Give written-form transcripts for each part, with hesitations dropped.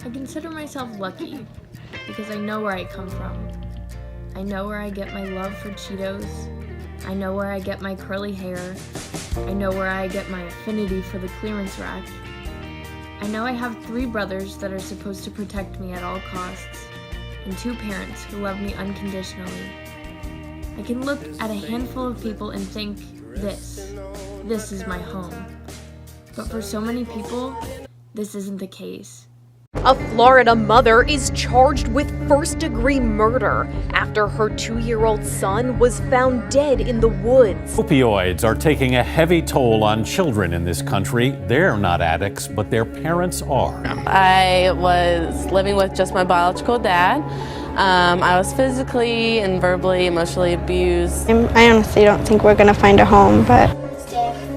I consider myself lucky because I know where I come from. I know where I get my love for Cheetos. I know where I get my curly hair. I know where I get my affinity for the clearance rack. I know I have 3 brothers that are supposed to protect me at all costs, and 2 parents who love me unconditionally. I can look at a handful of people and think, this is my home. But for so many people, this isn't the case. A Florida mother is charged with first-degree murder after her 2-year-old son was found dead in the woods. Opioids are taking a heavy toll on children in this country. They're not addicts, but their parents are. I was living with just my biological dad. I was physically and verbally, emotionally abused. I honestly don't think we're going to find a home, but...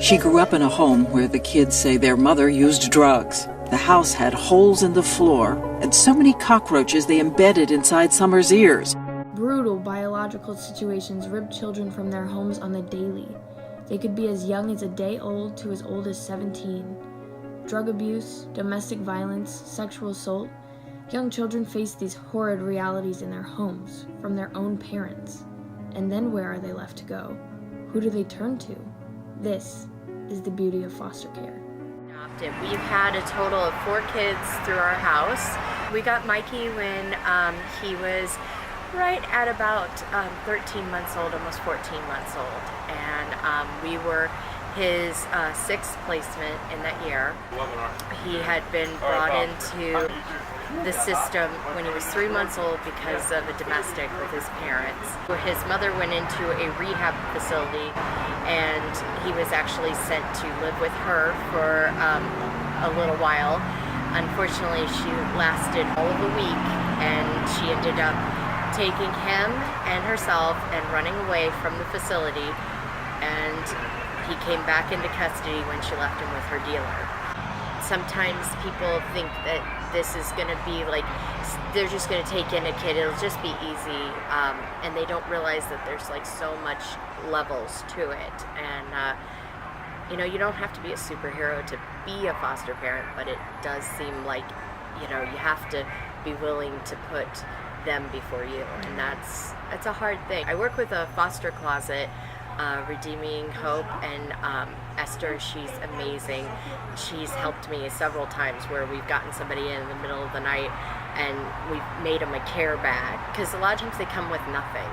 She grew up in a home where the kids say their mother used drugs. The house had holes in the floor and so many cockroaches they embedded inside Summer's ears. Brutal biological situations rip children from their homes on the daily. They could be as young as a day old to as old as 17. Drug abuse, domestic violence, sexual assault. Young children face these horrid realities in their homes from their own parents. And then where are they left to go? Who do they turn to? This is the beauty of foster care. We've had a total of 4 kids through our house. We got Mikey when he was right at about 13 months old, almost 14 months old. And we were his 6th placement in that year. He had been brought into the system when he was 3 months old because of a domestic with his parents. His mother went into a rehab facility and he was actually sent to live with her for a little while. Unfortunately, she lasted all of a week and she ended up taking him and herself and running away from the facility, and he came back into custody when she left him with her dealer. Sometimes people think that this is going to be like, they're just going to take in a kid, it'll just be easy, and they don't realize that there's like so much levels to it. And you know, you don't have to be a superhero to be a foster parent, but it does seem like, you know, you have to be willing to put them before you, and it's a hard thing. I work with a foster closet, Redeeming Hope, and Esther, she's amazing. She's helped me several times where we've gotten somebody in the middle of the night and we've made them a care bag, because a lot of times they come with nothing.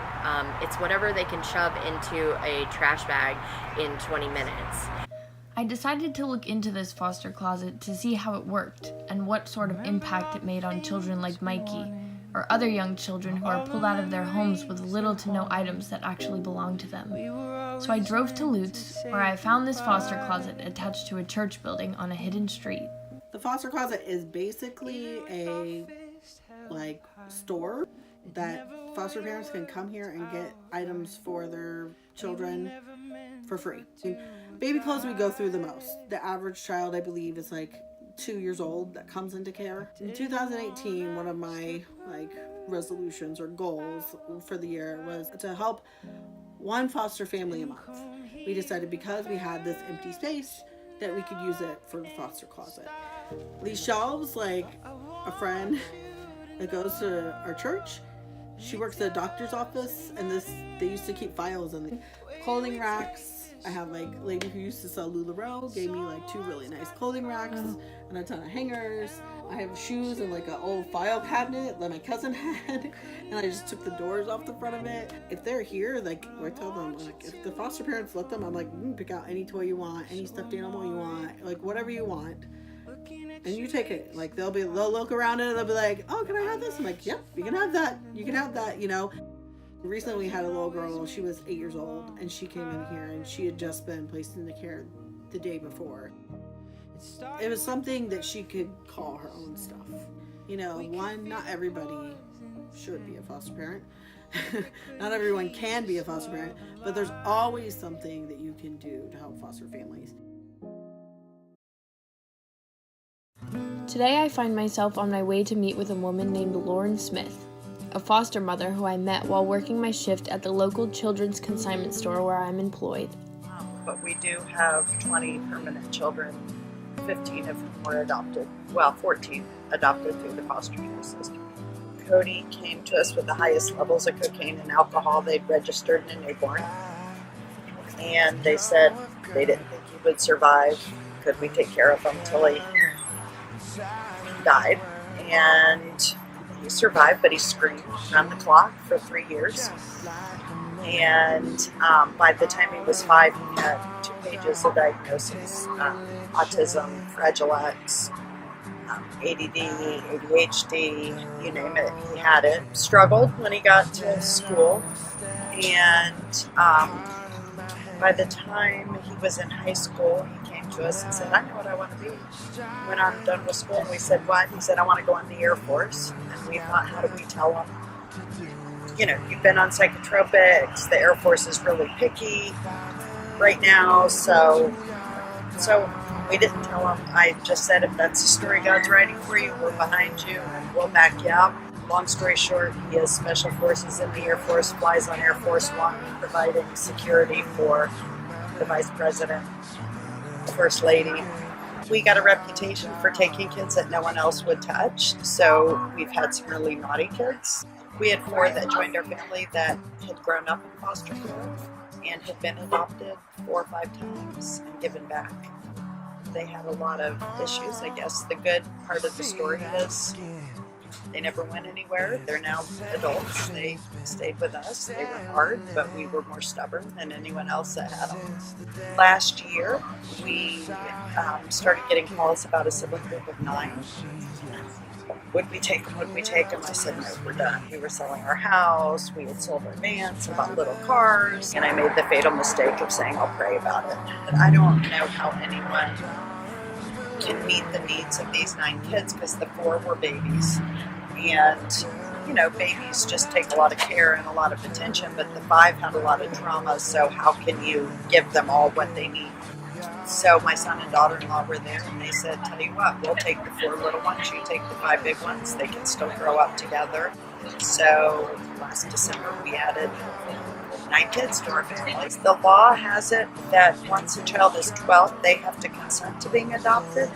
It's whatever they can shove into a trash bag in 20 minutes. I decided to look into this foster closet to see how it worked and what sort of impact it made on children like Mikey, or other young children who are pulled out of their homes with little to no items that actually belong to them. So I drove to Lutz, where I found this foster closet attached to a church building on a hidden street. The foster closet is basically a store that foster parents can come here and get items for their children for free. Baby clothes we go through the most. The average child, I believe, is like 2 years old that comes into care. In 2018, one of my resolutions or goals for the year was to help one foster family a month. We decided, because we had this empty space, that we could use it for the foster closet. These shelves, like a friend that goes to our church, she works at a doctor's office, and they used to keep files in the clothing racks. I have a lady who used to sell LuLaRoe, gave me 2 really nice clothing racks and a ton of hangers. I have shoes and an old file cabinet that my cousin had, and I just took the doors off the front of it. If they're here, I tell them, if the foster parents let them, I'm like, you can pick out any toy you want, any stuffed animal you want, whatever you want, and you take it. They'll look around it and they'll be like, oh, can I have this? I'm like, yep, you can have that, you know. Recently we had a little girl, she was 8 years old, and she came in here and she had just been placed into care the day before. It was something that she could call her own stuff. You know, not everybody should be a foster parent. Not everyone can be a foster parent, but there's always something that you can do to help foster families. Today I find myself on my way to meet with a woman named Lauren Smith, a foster mother who I met while working my shift at the local children's consignment store where I'm employed. But we do have 20 permanent children 15 of whom were adopted. Well, 14 adopted through the foster care system. Cody came to us with the highest levels of cocaine and alcohol they'd registered in a newborn. And they said they didn't think he would survive. Could we take care of him until he died? And he survived, but he screamed around the clock for 3 years. And by the time he was 5, he had 2 pages of diagnoses: autism, Fragile X, ADD, ADHD, you name it, he had it. Struggled when he got to school, and by the time he was in high school, he came to us and said, I know what I want to be. When I'm done with school, and we said, what? He said, I want to go in the Air Force. And we thought, how do we tell him? You know, you've been on psychotropics, the Air Force is really picky right now, so we didn't tell him. I just said, if that's the story God's writing for you, we're behind you and we'll back you up. Long story short, he has special forces in the Air Force, flies on Air Force One, providing security for the Vice President, the First Lady. We got a reputation for taking kids that no one else would touch, so we've had some really naughty kids. We had 4 that joined our family that had grown up in foster care and had been adopted 4 or 5 times and given back. They had a lot of issues, I guess. The good part of the story is they never went anywhere. They're now adults. They stayed with us. They were hard, but we were more stubborn than anyone else that had them. Last year, we started getting calls about a sibling group of 9. Would we take them? Would we take them? I said, no, we're done. We were selling our house. We had sold our vans, bought little cars. And I made the fatal mistake of saying, I'll pray about it. But I don't know how anyone can meet the needs of these 9 kids, because the 4 were babies. And, you know, babies just take a lot of care and a lot of attention, but the 5 had a lot of trauma, so how can you give them all what they need? So my son and daughter-in-law were there, and they said, tell you what, we'll take the 4 little ones, you take the 5 big ones, they can still grow up together. So last December we added 9 kids to our families. The law has it that once a child is 12, they have to consent to being adopted.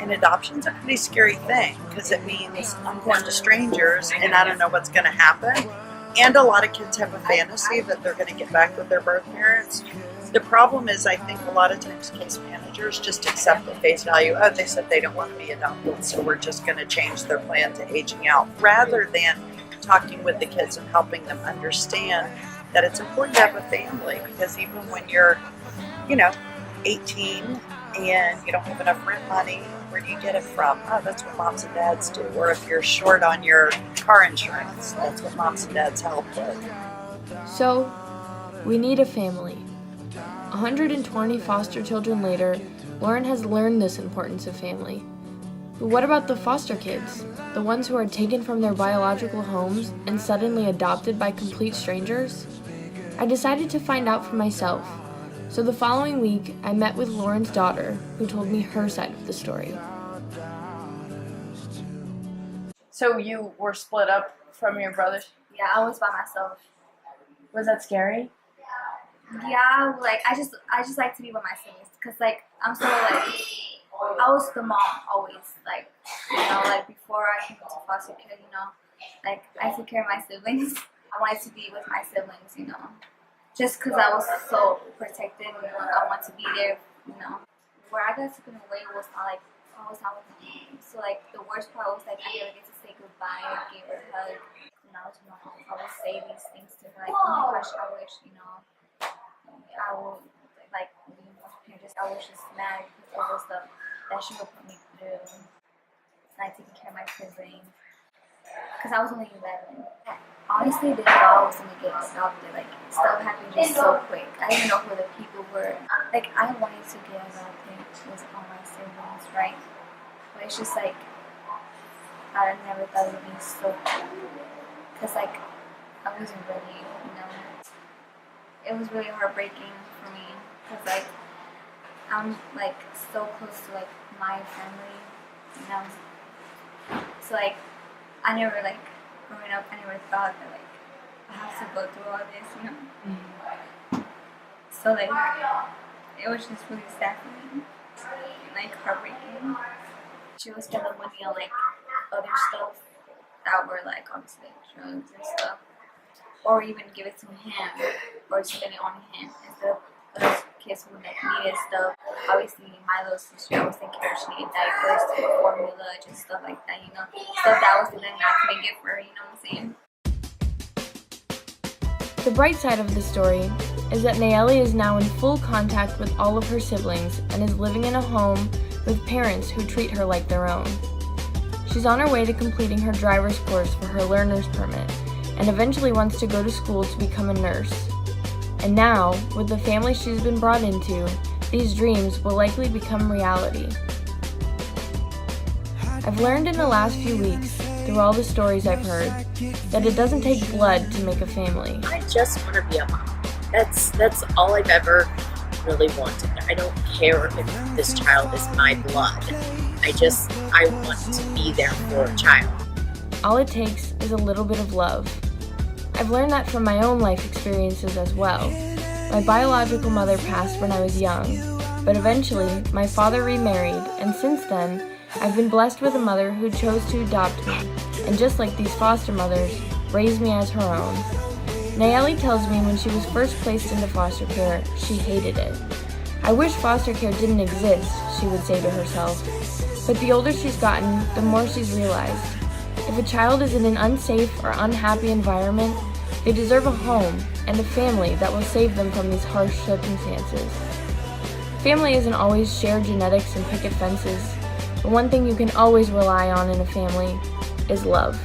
And adoption's a pretty scary thing, because it means I'm going to strangers and I don't know what's going to happen. And a lot of kids have a fantasy that they're going to get back with their birth parents. The problem is, I think a lot of times case managers just accept at face value, oh, they said they don't want to be adopted, so we're just going to change their plan to aging out, rather than talking with the kids and helping them understand that it's important to have a family, because even when you're, 18 and you don't have enough rent money, where do you get it from? Oh, that's what moms and dads do. Or if you're short on your car insurance, that's what moms and dads help with. So, we need a family. 120 foster children later, Lauren has learned this importance of family. But what about the foster kids? The ones who are taken from their biological homes and suddenly adopted by complete strangers? I decided to find out for myself. So the following week, I met with Lauren's daughter, who told me her side of the story. So you were split up from your brothers? Yeah, I was by myself. Was that scary? Yeah, I just like to be with my siblings, because I'm so I was the mom always, before I came into foster care, I took care of my siblings. I wanted to be with my siblings, just because I was so protected, I want to be there, Where I got taken away was not with my mom. So the worst part was I never get to say goodbye or give her a hug. When I was young, I would say these things to her, oh my gosh, I wish, I will, I was just mad because of the stuff that she would put me through. And I taking care of my siblings. Because I was only 11. I honestly didn't know I was going to get adopted. Stuff happened just so quick. I didn't know who the people were. I wanted to get adopted with all my siblings, right? But it's just I never thought it would be so quick. Because I wasn't ready, It was really heartbreaking for me. Because I'm so close to my family, So I never growing up, I never thought that I have to go through all this, So it was just really sad for me, and heartbreaking. she would spend the money on like other stuff that were like obviously drugs and stuff, or even give it to him or spend it on him instead of those kids who like needed stuff. Obviously, Milo's sister, I was taking care of, she needed diapers, formula, just stuff like that, you know, stuff that I was then not gonna get for her, you know what I'm saying? The bright side of the story is that Nayeli is now in full contact with all of her siblings and is living in a home with parents who treat her like their own. She's on her way to completing her driver's course for her learner's permit and eventually wants to go to school to become a nurse. And now, with the family she's been brought into, these dreams will likely become reality. I've learned in the last few weeks, through all the stories I've heard, that it doesn't take blood to make a family. I just want to be a mom. That's all I've ever really wanted. I don't care if this child is my blood. I want to be there for a child. All it takes is a little bit of love. I've learned that from my own life experiences as well. My biological mother passed when I was young, but eventually my father remarried, and since then, I've been blessed with a mother who chose to adopt me, and just like these foster mothers, raised me as her own. Nayeli tells me when she was first placed into foster care, she hated it. I wish foster care didn't exist, she would say to herself. But the older she's gotten, the more she's realized. If a child is in an unsafe or unhappy environment, they deserve a home and a family that will save them from these harsh circumstances. Family isn't always shared genetics and picket fences, but one thing you can always rely on in a family is love.